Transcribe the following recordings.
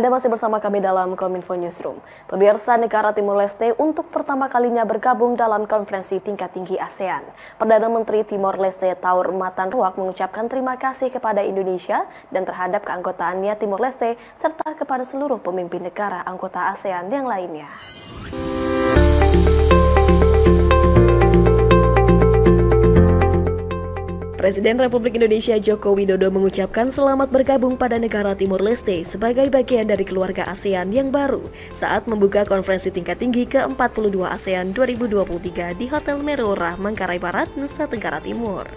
Anda masih bersama kami dalam Kominfo Newsroom. Pemirsa, negara Timor Leste untuk pertama kalinya bergabung dalam konferensi tingkat tinggi ASEAN. Perdana Menteri Timor Leste Taur Matan Ruak mengucapkan terima kasih kepada Indonesia dan terhadap keanggotaannya Timor Leste serta kepada seluruh pemimpin negara anggota ASEAN yang lainnya. Presiden Republik Indonesia Joko Widodo mengucapkan selamat bergabung pada negara Timor Leste sebagai bagian dari keluarga ASEAN yang baru saat membuka konferensi tingkat tinggi ke-42 ASEAN 2023 di Hotel Merauke, Manggarai Barat, Nusa Tenggara Timur.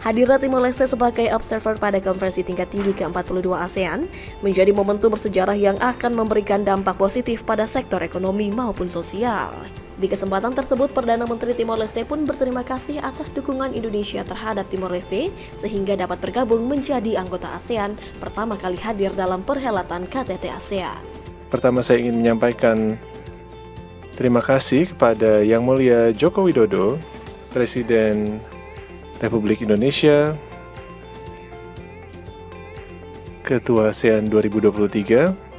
Hadirnya Timor Leste sebagai observer pada konferensi tingkat tinggi ke-42 ASEAN menjadi momentum bersejarah yang akan memberikan dampak positif pada sektor ekonomi maupun sosial. Di kesempatan tersebut, Perdana Menteri Timor Leste pun berterima kasih atas dukungan Indonesia terhadap Timor Leste sehingga dapat bergabung menjadi anggota ASEAN pertama kali hadir dalam perhelatan KTT ASEAN. Pertama, saya ingin menyampaikan terima kasih kepada Yang Mulia Joko Widodo, Presiden Republik Indonesia, Ketua ASEAN 2023,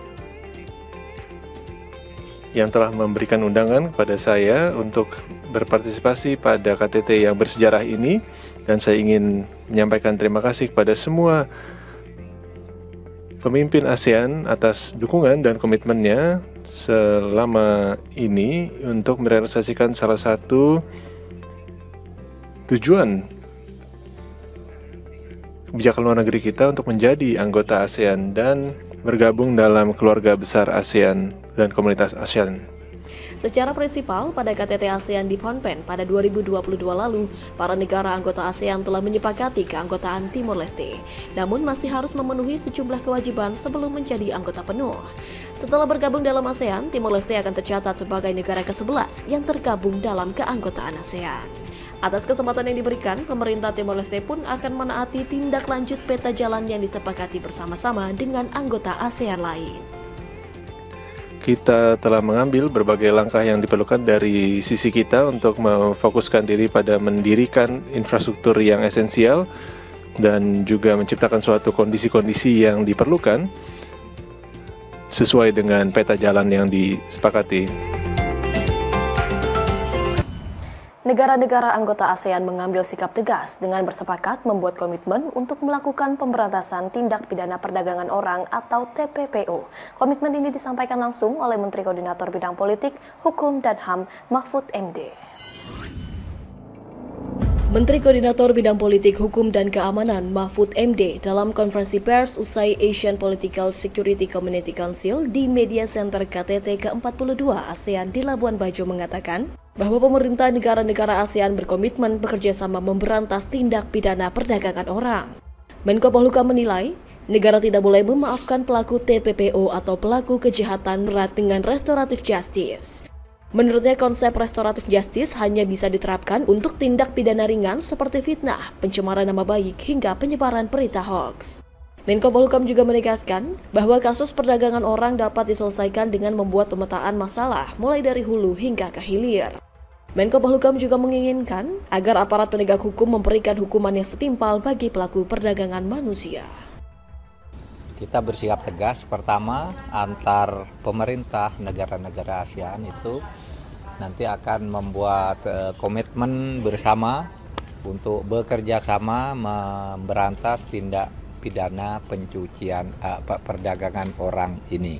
yang telah memberikan undangan kepada saya untuk berpartisipasi pada KTT yang bersejarah ini, dan saya ingin menyampaikan terima kasih kepada semua pemimpin ASEAN atas dukungan dan komitmennya selama ini untuk merealisasikan salah satu tujuan kebijakan luar negeri kita untuk menjadi anggota ASEAN dan bergabung dalam keluarga besar ASEAN dan komunitas ASEAN. Secara prinsipal, pada KTT ASEAN di Phnom Penh pada 2022 lalu, para negara anggota ASEAN telah menyepakati keanggotaan Timor Leste, namun masih harus memenuhi sejumlah kewajiban sebelum menjadi anggota penuh. Setelah bergabung dalam ASEAN, Timor Leste akan tercatat sebagai negara ke-11 yang tergabung dalam keanggotaan ASEAN. Atas kesempatan yang diberikan, pemerintah Timor Leste pun akan menaati tindak lanjut peta jalan yang disepakati bersama-sama dengan anggota ASEAN lain. Kita telah mengambil berbagai langkah yang diperlukan dari sisi kita untuk memfokuskan diri pada mendirikan infrastruktur yang esensial dan juga menciptakan suatu kondisi-kondisi yang diperlukan sesuai dengan peta jalan yang disepakati. Negara-negara anggota ASEAN mengambil sikap tegas dengan bersepakat membuat komitmen untuk melakukan pemberantasan tindak pidana perdagangan orang atau TPPO. Komitmen ini disampaikan langsung oleh Menteri Koordinator Bidang Politik, Hukum dan HAM Mahfud MD. Menteri Koordinator Bidang Politik, Hukum dan Keamanan Mahfud MD dalam konferensi pers usai Asian Political Security Community Council di Media Center KTT ke-42 ASEAN di Labuan Bajo mengatakan bahwa pemerintah negara-negara ASEAN berkomitmen bekerja sama memberantas tindak pidana perdagangan orang. Menko Polhukam menilai, negara tidak boleh memaafkan pelaku TPPO atau pelaku kejahatan berat dengan restoratif justice. Menurutnya, konsep restoratif justice hanya bisa diterapkan untuk tindak pidana ringan seperti fitnah, pencemaran nama baik, hingga penyebaran berita hoax. Menko Polhukam juga menegaskan bahwa kasus perdagangan orang dapat diselesaikan dengan membuat pemetaan masalah mulai dari hulu hingga ke hilir. Menko Polhukam juga menginginkan agar aparat penegak hukum memberikan hukuman yang setimpal bagi pelaku perdagangan manusia. Kita bersikap tegas, pertama antar pemerintah negara-negara ASEAN itu nanti akan membuat komitmen bersama untuk bekerja sama memberantas tindak pidana pencucian perdagangan orang ini.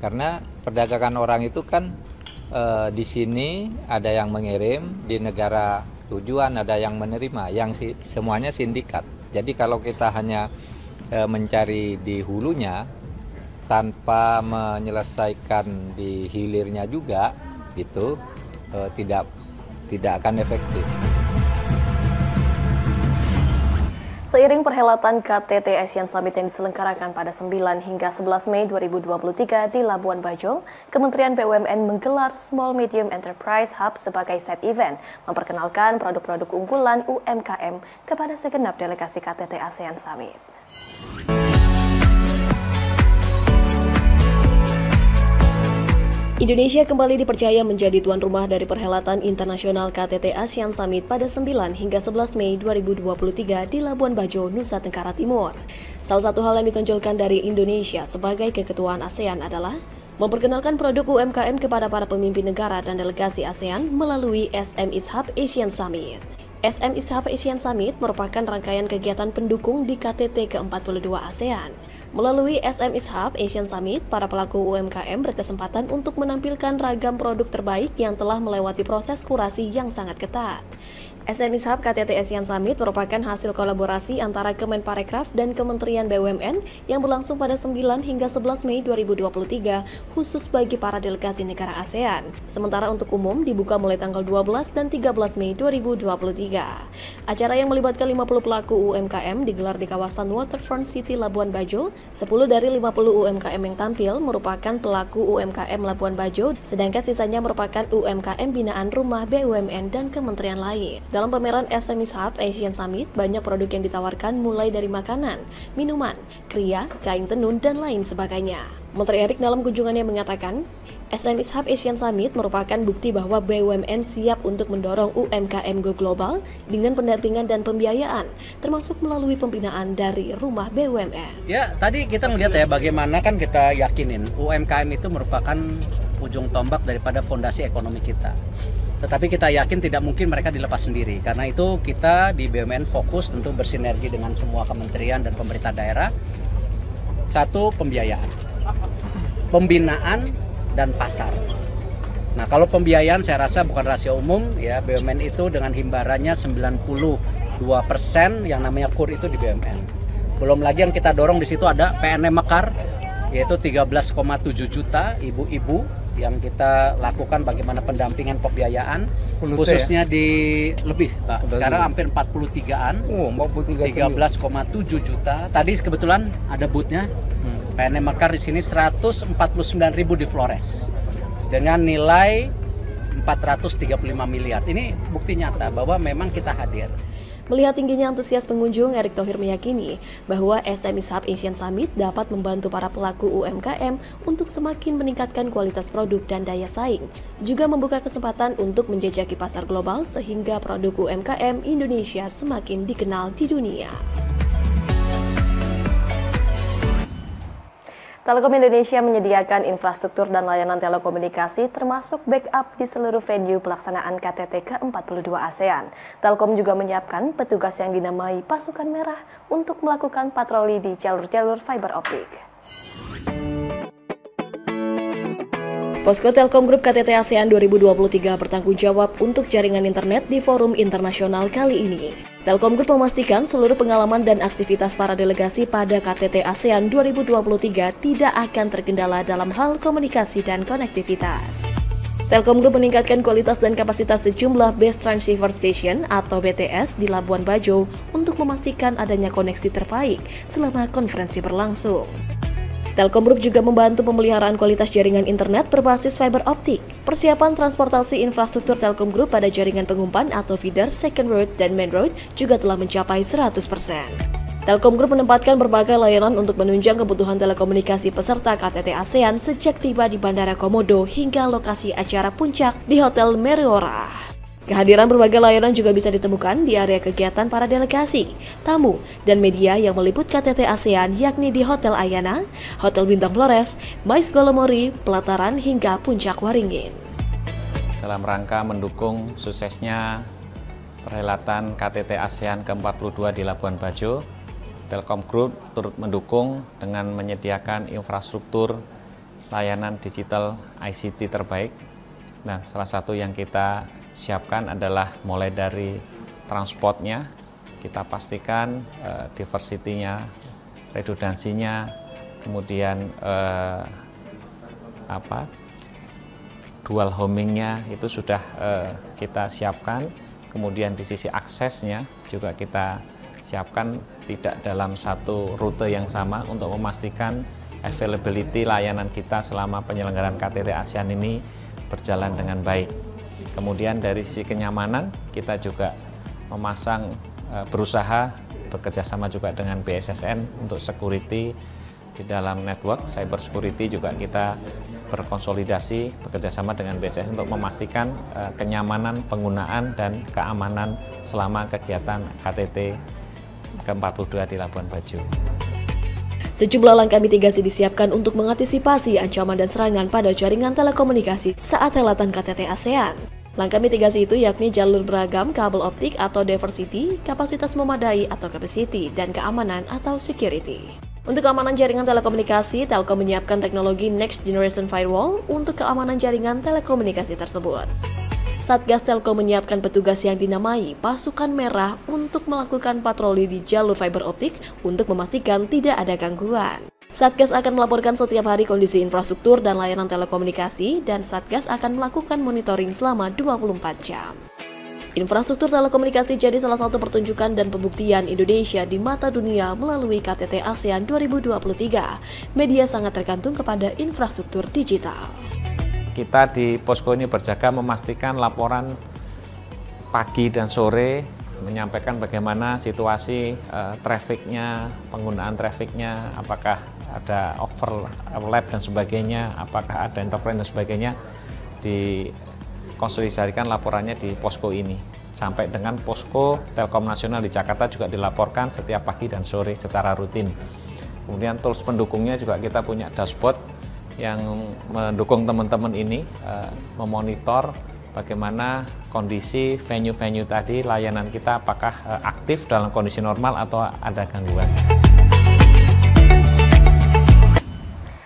Karena perdagangan orang itu kan di sini ada yang mengirim, di negara tujuan ada yang menerima, yang semuanya sindikat. Jadi kalau kita hanya mencari di hulunya tanpa menyelesaikan di hilirnya juga, itu tidak akan efektif. Seiring perhelatan KTT Asian Summit yang diselenggarakan pada 9 hingga 11 Mei 2023 di Labuan Bajo, Kementerian BUMN menggelar Small Medium Enterprise Hub sebagai side event, memperkenalkan produk-produk unggulan UMKM kepada segenap delegasi KTT ASEAN Summit. Indonesia kembali dipercaya menjadi tuan rumah dari perhelatan internasional KTT ASEAN Summit pada 9 hingga 11 Mei 2023 di Labuan Bajo, Nusa Tenggara Timur. Salah satu hal yang ditonjolkan dari Indonesia sebagai keketuaan ASEAN adalah memperkenalkan produk UMKM kepada para pemimpin negara dan delegasi ASEAN melalui SMEs Hub Asian Summit. SMEs Hub Asian Summit merupakan rangkaian kegiatan pendukung di KTT ke-42 ASEAN. Melalui SMEs Hub Asian Summit, para pelaku UMKM berkesempatan untuk menampilkan ragam produk terbaik yang telah melewati proses kurasi yang sangat ketat. SMEs Hub KTT ASEAN Summit merupakan hasil kolaborasi antara Kemenparekraf dan Kementerian BUMN yang berlangsung pada 9 hingga 11 Mei 2023 khusus bagi para delegasi negara ASEAN. Sementara untuk umum dibuka mulai tanggal 12 dan 13 Mei 2023. Acara yang melibatkan 50 pelaku UMKM digelar di kawasan Waterfront City Labuan Bajo. 10 dari 50 UMKM yang tampil merupakan pelaku UMKM Labuan Bajo, sedangkan sisanya merupakan UMKM binaan rumah BUMN dan kementerian lain. Dalam pameran SMEs Hub Asian Summit, banyak produk yang ditawarkan mulai dari makanan, minuman, kria, kain tenun, dan lain sebagainya. Menteri Erik dalam kunjungannya mengatakan, SMEs Hub Asian Summit merupakan bukti bahwa BUMN siap untuk mendorong UMKM go global dengan pendampingan dan pembiayaan, termasuk melalui pembinaan dari rumah BUMN. Ya, tadi kita melihat ya bagaimana kan kita yakinin UMKM itu merupakan ujung tombak daripada fondasi ekonomi kita. Tetapi kita yakin tidak mungkin mereka dilepas sendiri. Karena itu kita di BUMN fokus tentu bersinergi dengan semua kementerian dan pemerintah daerah. Satu, pembiayaan, pembinaan, dan pasar. Nah, kalau pembiayaan saya rasa bukan rahasia umum ya, BUMN itu dengan himbarannya 92% yang namanya KUR itu di BUMN. Belum lagi yang kita dorong di situ ada PNM Mekar yaitu 13,7 juta ibu-ibu yang kita lakukan bagaimana pendampingan pembiayaan khususnya di lebih Pak. Sekarang hampir 43-an. 13,7 juta. Tadi kebetulan ada booth-nya. PNM Mekar di sini 149.000 di Flores dengan nilai 435 miliar. Ini bukti nyata bahwa memang kita hadir. Melihat tingginya antusias pengunjung, Erick Thohir meyakini bahwa SMEs Hub Asian Summit dapat membantu para pelaku UMKM untuk semakin meningkatkan kualitas produk dan daya saing, juga membuka kesempatan untuk menjajaki pasar global sehingga produk UMKM Indonesia semakin dikenal di dunia. Telkom Indonesia menyediakan infrastruktur dan layanan telekomunikasi termasuk backup di seluruh venue pelaksanaan KTT ke-42 ASEAN. Telkom juga menyiapkan petugas yang dinamai Pasukan Merah untuk melakukan patroli di jalur-jalur fiber optik. Posko Telkom Group KTT ASEAN 2023 bertanggung jawab untuk jaringan internet di forum internasional kali ini. Telkom Group memastikan seluruh pengalaman dan aktivitas para delegasi pada KTT ASEAN 2023 tidak akan terkendala dalam hal komunikasi dan konektivitas. Telkom Group meningkatkan kualitas dan kapasitas sejumlah Base Transceiver Station atau BTS di Labuan Bajo untuk memastikan adanya koneksi terbaik selama konferensi berlangsung. Telkom Group juga membantu pemeliharaan kualitas jaringan internet berbasis fiber optik. Persiapan transportasi infrastruktur Telkom Group pada jaringan pengumpan atau feeder, second road, dan main road juga telah mencapai 100%. Telkom Group menempatkan berbagai layanan untuk menunjang kebutuhan telekomunikasi peserta KTT ASEAN sejak tiba di Bandara Komodo hingga lokasi acara puncak di Hotel Meriora. Kehadiran berbagai layanan juga bisa ditemukan di area kegiatan para delegasi, tamu, dan media yang meliput KTT ASEAN yakni di Hotel Ayana, Hotel Bintang Flores, Mais Golomori, Pelataran, hingga Puncak Waringin. Dalam rangka mendukung suksesnya perhelatan KTT ASEAN ke-42 di Labuan Bajo, Telkom Group turut mendukung dengan menyediakan infrastruktur layanan digital ICT terbaik. Nah, salah satu yang kita siapkan adalah mulai dari transportnya, kita pastikan diversity-nya, redundansinya, kemudian dual homing-nya itu sudah kita siapkan, kemudian di sisi aksesnya juga kita siapkan tidak dalam satu rute yang sama untuk memastikan availability layanan kita selama penyelenggaraan KTT ASEAN ini berjalan dengan baik. Kemudian dari sisi kenyamanan kita juga memasang berusaha bekerjasama juga dengan BSSN untuk security di dalam network, cyber security juga kita berkonsolidasi bekerjasama dengan BSS untuk memastikan kenyamanan penggunaan dan keamanan selama kegiatan KTT ke-42 di Labuan Bajo. Sejumlah langkah mitigasi disiapkan untuk mengantisipasi ancaman dan serangan pada jaringan telekomunikasi saat helatan KTT ASEAN. Langkah mitigasi itu yakni jalur beragam, kabel optik atau diversity, kapasitas memadai atau capacity, dan keamanan atau security. Untuk keamanan jaringan telekomunikasi, Telkom menyiapkan teknologi Next Generation Firewall untuk keamanan jaringan telekomunikasi tersebut. Satgas Telkom menyiapkan petugas yang dinamai Pasukan Merah untuk melakukan patroli di jalur fiber optik untuk memastikan tidak ada gangguan. Satgas akan melaporkan setiap hari kondisi infrastruktur dan layanan telekomunikasi, dan Satgas akan melakukan monitoring selama 24 jam. Infrastruktur telekomunikasi jadi salah satu pertunjukan dan pembuktian Indonesia di mata dunia melalui KTT ASEAN 2023. Media sangat tergantung kepada infrastruktur digital. Kita di posko ini berjaga memastikan laporan pagi dan sore, menyampaikan bagaimana situasi trafficnya, penggunaan trafficnya, apakah ada overlap dan sebagainya, apakah ada interference dan sebagainya, dikonsolidasikan laporannya di posko ini. Sampai dengan posko Telkom Nasional di Jakarta juga dilaporkan setiap pagi dan sore secara rutin. Kemudian tools pendukungnya juga kita punya dashboard yang mendukung teman-teman ini memonitor bagaimana kondisi venue-venue tadi, layanan kita apakah aktif dalam kondisi normal atau ada gangguan.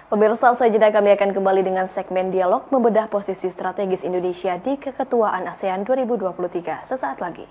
Pemirsa, usai jeda kami akan kembali dengan segmen dialog membedah posisi strategis Indonesia di keketuaan ASEAN 2023 sesaat lagi.